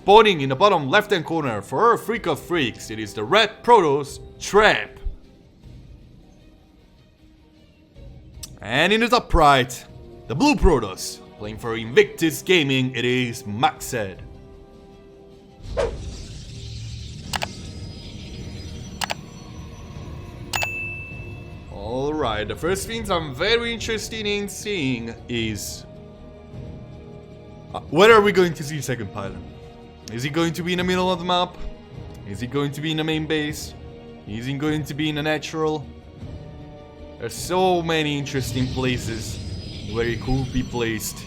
Spawning in the bottom left hand corner for a freak of freaks, it is the red Protoss TRAP. And in the top right, the blue Protoss. Playing for Invictus Gaming, it is MACSED. Alright, the first things I'm very interested in seeing is where are we going to see second pylon? Is he going to be in the middle of the map? Is he going to be in the main base? Is he going to be in the natural? There's so many interesting places where he could be placed.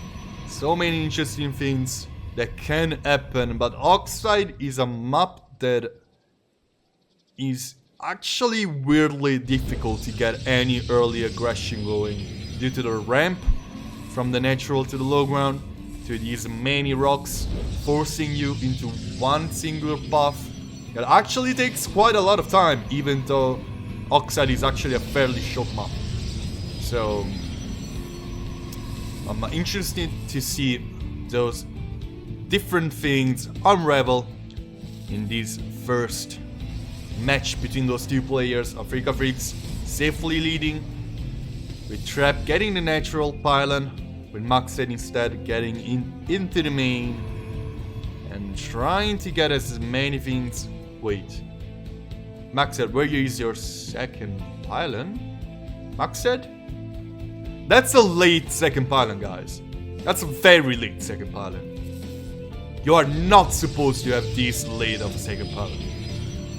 So many interesting things that can happen, but Oxide is a map that is actually weirdly difficult to get any early aggression going due to the ramp from the natural to the low ground, to these many rocks forcing you into one singular path. It actually takes quite a lot of time, even though Oxide is actually a fairly short map. So I'm interested to see those different things unravel in this first match between those two players. Africa Freaks safely leading, with Trap getting the natural pylon, with MACSED instead getting into the main and trying to get as many things. Wait, MACSED, where is your second pylon? MACSED? That's a late second pylon, guys. That's a very late second pylon. You are not supposed to have this late of a second pylon.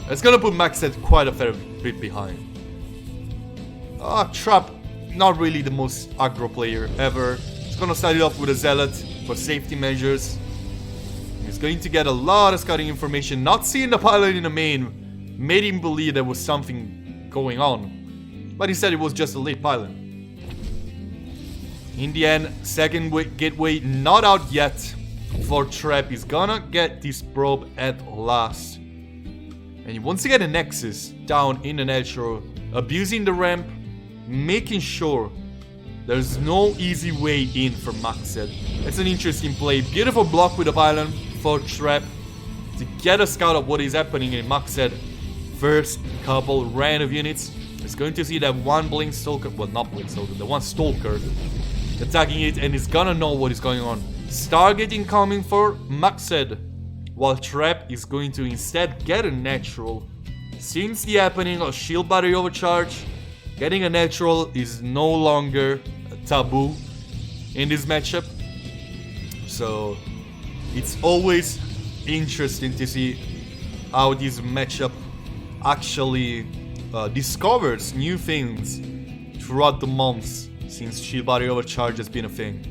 It's gonna put MACSED quite a fair bit behind. Trap, not really the most aggro player ever. He's gonna start it off with a Zealot for safety measures. He's going to get a lot of scouting information. Not seeing the pylon in the main made him believe there was something going on, but instead it was just a late pylon. In the end, second gateway not out yet for Trap. He's gonna get this probe at last. And he wants to get a Nexus down in the natural, abusing the ramp, making sure there's no easy way in for MACSED. That's an interesting play. Beautiful block with a pylon for Trap to get a scout of what is happening in MACSED. First couple random units. He's going to see that one Blink Stalker, well, not Blink Stalker, the one Stalker attacking it, and he's gonna know what is going on. Stargate incoming for MACSED, while Trap is going to instead get a natural. Since the happening of shield battery overcharge, getting a natural is no longer a taboo in this matchup. So it's always interesting to see how this matchup actually discovers new things throughout the months since shield battery overcharge has been a thing.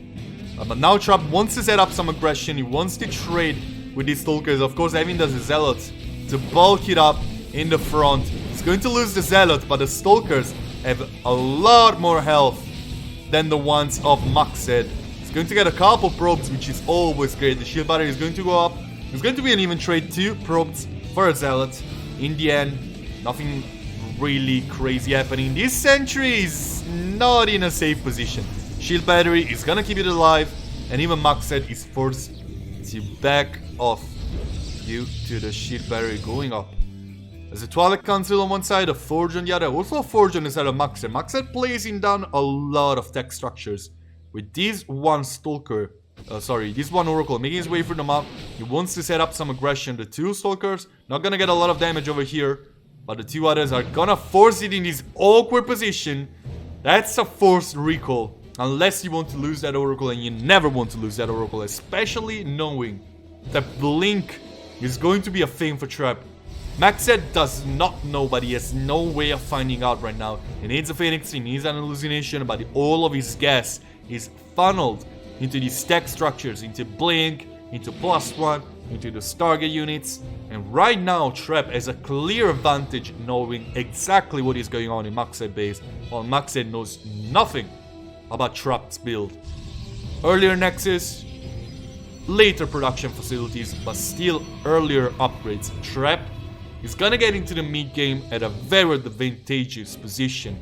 But now Trap wants to set up some aggression. He wants to trade with these Stalkers. Of course, having the Zealot to bulk it up in the front. He's going to lose the Zealot, but the Stalkers have a lot more health than the ones of MACSED. He's going to get a couple probes, which is always great. The shield battery is going to go up. It's going to be an even trade, 2 probes for a Zealot. In the end, nothing really crazy happening. This sentry is not in a safe position. Shield battery is gonna keep it alive, and even MACSED is forced to back off due to the shield battery going up. There's a Twilight Council on one side, a Forge on the other, also a Forge on the side of MACSED. MACSED placing down a lot of tech structures with this one Stalker, this one Oracle making his way through the map. He wants to set up some aggression. The 2 Stalkers not gonna get a lot of damage over here, but the 2 others are gonna force it in this awkward position. That's a forced recall. Unless you want to lose that Oracle, and you never want to lose that Oracle, especially knowing that Blink is going to be a thing for Trap. MACSED does not know, but he has no way of finding out right now. He needs a Phoenix, he needs an hallucination, but all of his gas is funneled into these tech structures, into Blink, into +1, into the Stargate units. And right now, Trap has a clear advantage knowing exactly what is going on in MACSED base, while MACSED knows nothing about Trap's build. Earlier Nexus, later production facilities, but still earlier upgrades. Trap is gonna get into the mid game at a very advantageous position.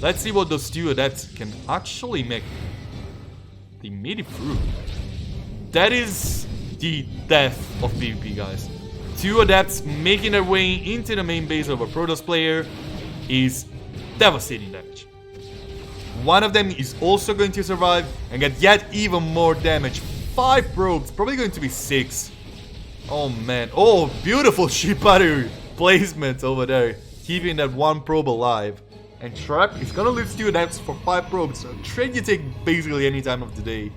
Let's see what those 2 adepts can actually make. They made it through. That is the death of PvP, guys. 2 adepts making their way into the main base of a Protoss player is devastating damage. One of them is also going to survive and get yet even more damage. 5 probes, probably going to be 6. Oh man, oh, beautiful ship battery placement over there, keeping that 1 probe alive. And Trap is gonna lose 2 adepts for 5 probes, a trade you take basically any time of the day.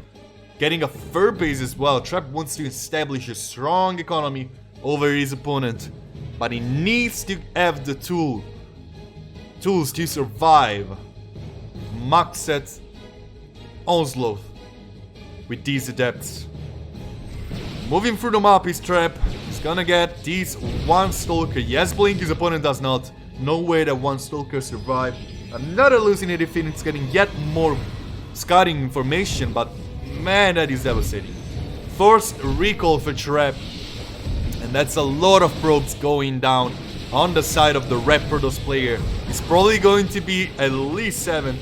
Getting a fur base as well. Trap wants to establish a strong economy over his opponent, but he needs to have the tools to survive MACSED onslaught with these adepts. Moving through the map is Trap. He's gonna get these 1 Stalker. Yes, Blink, his opponent does not. No way that 1 Stalker survived. Another hallucinated Phoenix getting yet more scouting information, but man, that is devastating. Forced recall for Trap. And that's a lot of probes going down on the side of the Red Protoss player. It's probably going to be at least 7.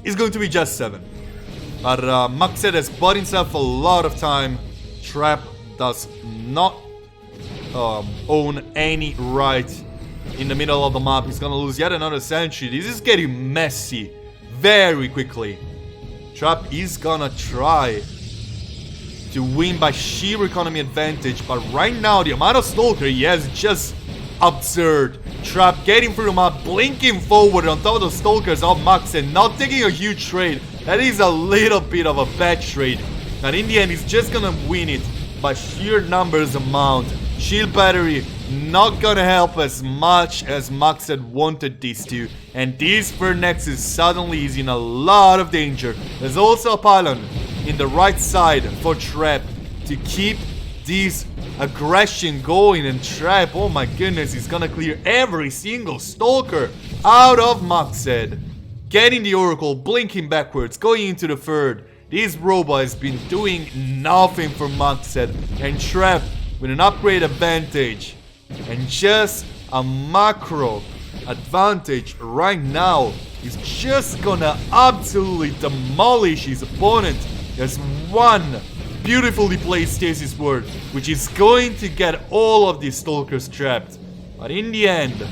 It's going to be just 7. But MACSED has bought himself a lot of time. Trap does not own any right in the middle of the map. He's gonna lose yet another sentry. This is getting messy very quickly. Trap is gonna try to win by sheer economy advantage, but right now the amount of Stalker he has is just absurd. Trap getting through the map, blinking forward on top of the Stalkers of MACSED, not taking a huge trade. That is a little bit of a bad trade. And in the end, he's just gonna win it by sheer numbers amount. Shield battery not gonna help as much as MACSED wanted this to. And this Third Nexus suddenly is in a lot of danger. There's also a pylon in the right side for Trap to keep this aggression going. And Trap, oh my goodness, he's gonna clear every single Stalker out of MACSED. Getting the Oracle, blinking backwards, going into the third. This robot has been doing nothing for MACSED, and Trap with an upgrade advantage and just a macro advantage right now is just gonna absolutely demolish his opponent. There's 1 beautifully placed stasis ward which is going to get all of these Stalkers trapped, but in the end,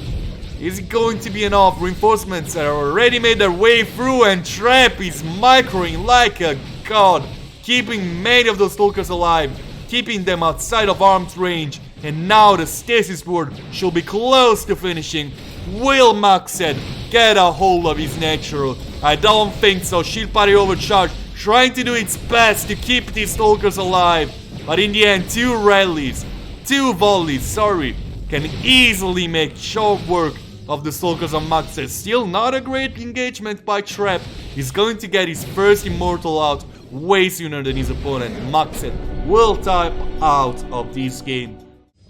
is it going to be enough? Reinforcements are already made their way through, and Trap is microing like a god, keeping many of those Stalkers alive, keeping them outside of arm's range. And now the stasis ward should be close to finishing. Will MACSED get a hold of his natural? I don't think so. Shield party overcharge, trying to do its best to keep these Stalkers alive, but in the end, 2 volleys, can easily make short work of the Stalkers on MACSED. Still not a great engagement by Trap. He's going to get his first Immortal out way sooner than his opponent. MACSED will type out of this game.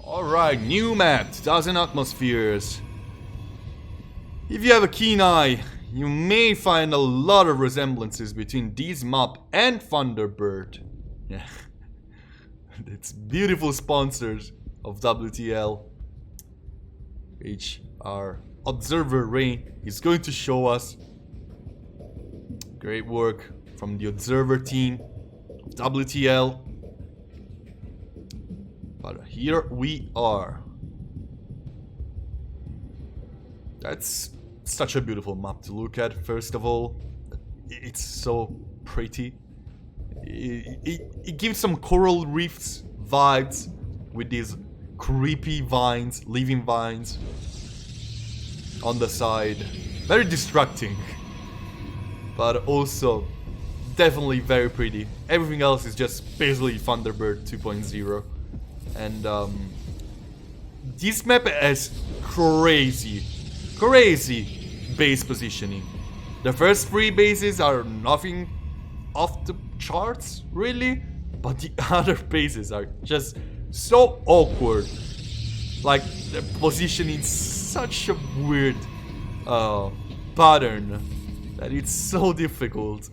Alright, new map, 2000 atmospheres. If you have a keen eye, you may find a lot of resemblances between this map and Thunderbird. Yeah, it's beautiful sponsors of WTL, which our Observer Ray is going to show us. Great work from the Observer team of WTL. But here we are. That's such a beautiful map to look at. First of all, it's so pretty. It gives some coral reefs vibes with these creepy vines, living vines on the side. Very distracting, but also definitely very pretty. Everything else is just basically Thunderbird 2.0. And this map has crazy base positioning. The first 3 bases are nothing off the charts, really, but the other bases are just so awkward. Like, they're positioned in such a weird pattern that it's so difficult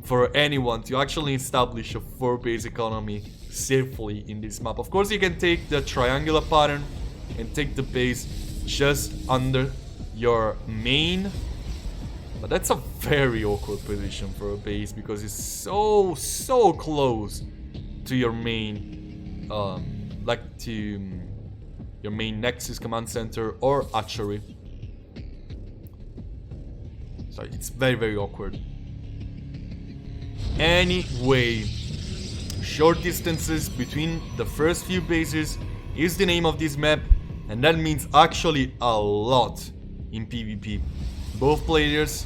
for anyone to actually establish a 4-base economy safely in this map. Of course, you can take the triangular pattern and take the base just under your main But that's a very awkward position for a base because it's so close to your main, like to your main Nexus command center or archery. So it's very awkward. Anyway, short distances between the first few bases is the name of this map, and that means actually a lot in PvP. Both players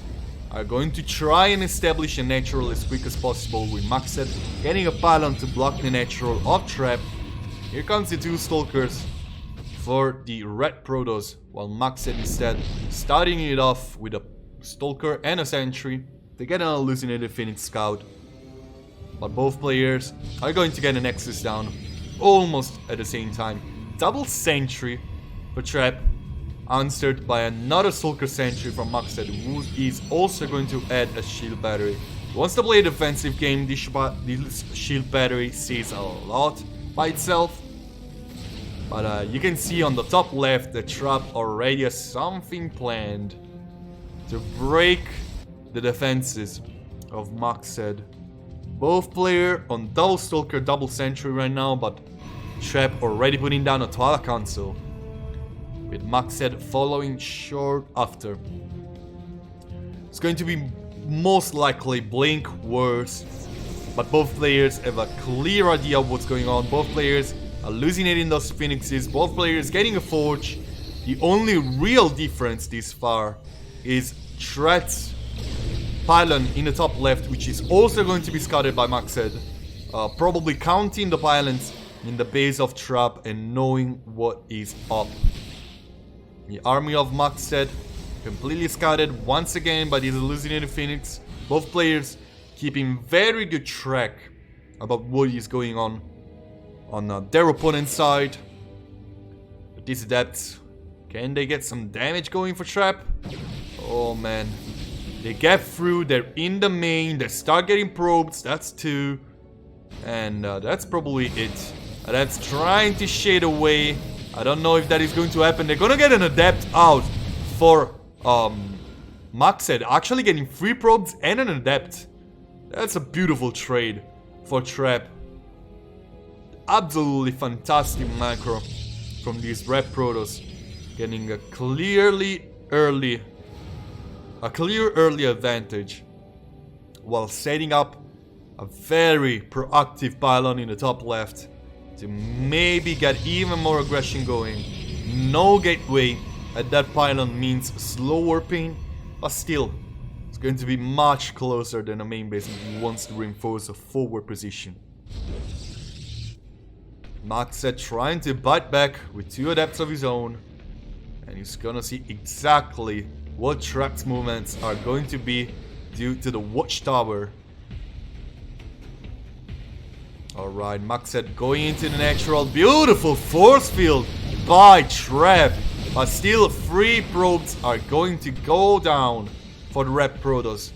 are going to try and establish a natural as quick as possible with MACSED getting a pylon to block the natural of trap. Here comes the two stalkers for the red Protoss, while MACSED instead starting it off with a stalker and a sentry to get an hallucinated Phoenix scout. But both players are going to get a Nexus down almost at the same time. Double sentry for trap, answered by another stalker sentry from MACSED, who is also going to add a shield battery. He wants to play a defensive game. This shield battery says a lot by itself. But you can see on the top left that Trap already has something planned to break the defenses of MACSED. Both players on double stalker, double sentry right now, but Trap already putting down a Twilight Council, with MACSED following short after. It's going to be most likely Blink worse, but both players have a clear idea of what's going on. Both players are hallucinating those Phoenixes, both players getting a Forge. The only real difference this far is Trap's pylon in the top left, which is also going to be scouted by MACSED, probably counting the pylons in the base of Trap and knowing what is up. The army of MACSED completely scouted once again by this hallucinated Phoenix. Both players keeping very good track about what is going on their opponent's side. But these adepts, can they get some damage going for Trap? Oh man, they get through, they're in the main, they start getting probes, that's 2. And that's probably it. Adepts trying to shade away. I don't know if that is going to happen. They're gonna get an adept out for MACSED, actually getting 3 probes and an adept. That's a beautiful trade for Trap. Absolutely fantastic macro from these red Protoss, getting a clear early advantage while setting up a very proactive pylon in the top left to maybe get even more aggression going. No gateway at that pylon means slow warping, but still, it's going to be much closer than a main base if he wants to reinforce a forward position. MACSED trying to bite back with 2 adepts of his own, and he's gonna see exactly what Trap's movements are going to be due to the watchtower. Alright, MACSED going into the natural. Beautiful force field by Trap. But still 3 probes are going to go down for the red Protoss.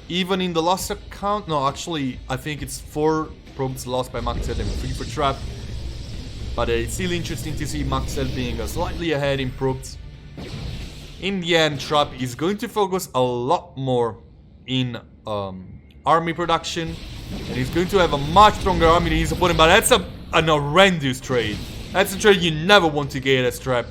Even in the last account, no, actually I think it's 4 probes lost by MACSED and 3 for Trap. But it's still interesting to see MACSED being slightly ahead in probes. In the end, Trap is going to focus a lot more in army production, and he's going to have a much stronger army than his opponent, but that's an horrendous trade. That's a trade you never want to get as Trap.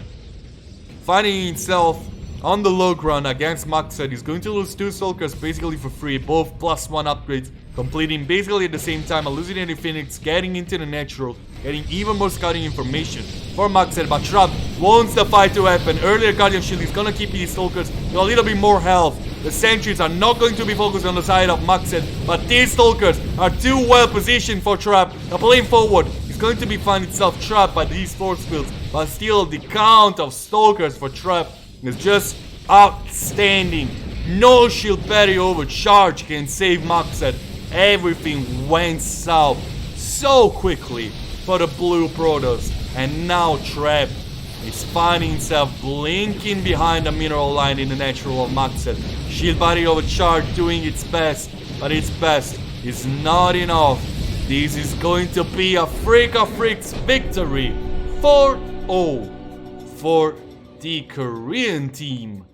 Finding himself on the low ground against MACSED, he's going to lose 2 stalkers basically for free, both +1 upgrades, completing basically at the same time. Hallucinating Phoenix getting into the natural, getting even more scouting information for MACSED, but Trap wants the fight to happen. Earlier Guardian Shield is gonna keep these stalkers to a little bit more health. The sentries are not going to be focused on the side of MACSED, but these stalkers are too well positioned for Trap. The plane forward is going to be finding itself trapped by these force fields, but still the count of stalkers for Trap is just outstanding. No shield battery overcharge can save MACSED. Everything went south so quickly for the blue Protoss, and now Trap is finding himself blinking behind the mineral line in the natural of MACSED. Shield battery overcharge doing its best, but its best is not enough. This is going to be a freak of freaks victory 4-0 for the Korean team.